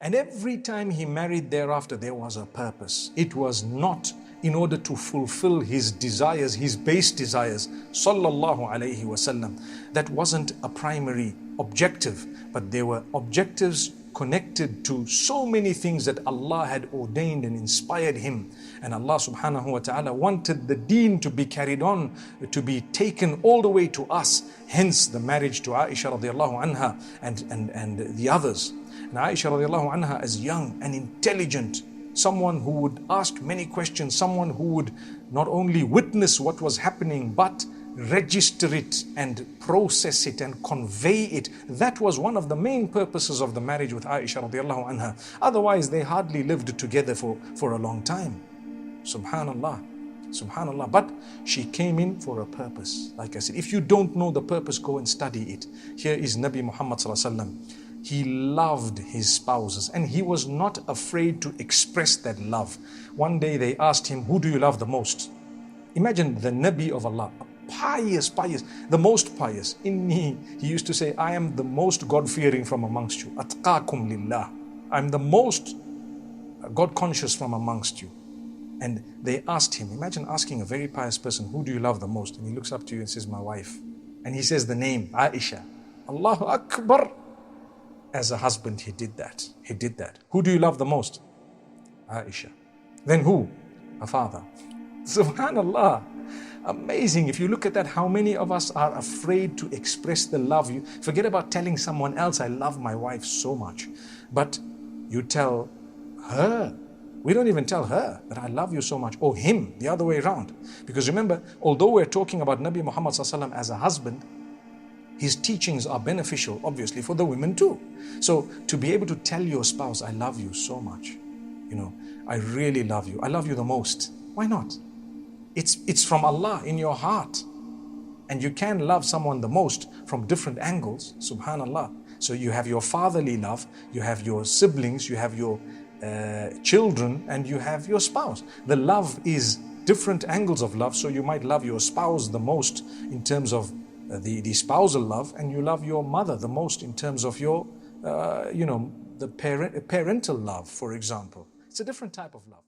And every time he married thereafter, there was a purpose. It was not in order to fulfill his desires, his base desires, sallallahu alayhi wasallam. That wasn't a primary objective, but there were objectives connected to so many things that Allah had ordained and inspired him. And Allah subhanahu wa ta'ala wanted the deen to be carried on, to be taken all the way to us. Hence the marriage to Aisha radiallahu anha and the others. And Aisha radiallahu anha, as young and intelligent, someone who would ask many questions, someone who would not only witness what was happening, but register it and process it and convey it. That was one of the main purposes of the marriage with Aisha radiallahu anha. Otherwise, they hardly lived together for a long time. Subhanallah. Subhanallah. But she came in for a purpose. Like I said, if you don't know the purpose, go and study it. Here is Nabi Muhammad sallallahu alaihi wasallam. He loved his spouses and he was not afraid to express that love. One day they asked him, who do you love the most? Imagine the Nabi of Allah, pious, the most pious. He used to say, I am the most God-fearing from amongst you. Atqakum lillah. I'm the most God-conscious from amongst you. And they asked him, imagine asking a very pious person, who do you love the most? And he looks up to you and says, my wife. And he says the name, Aisha. Allahu Akbar. As a husband, he did that. He did that. Who do you love the most? Aisha. Then who? A father. Subhanallah. Amazing. If you look at that, how many of us are afraid to express the love? You forget about telling someone else, I love my wife so much. But you tell her. We don't even tell her that I love you so much, or him, the other way around. Because remember, although we're talking about Nabi Muhammad SAW as a husband, his teachings are beneficial, obviously, for the women too. So to be able to tell your spouse, I love you so much, you know, I really love you. I love you the most. Why not? It's from Allah in your heart. And you can love someone the most from different angles, subhanallah. So you have your fatherly love, you have your siblings, you have your children, and you have your spouse. The love is different angles of love. So you might love your spouse the most in terms of the spousal love, and you love your mother the most in terms of your, the parental love, for example. It's a different type of love.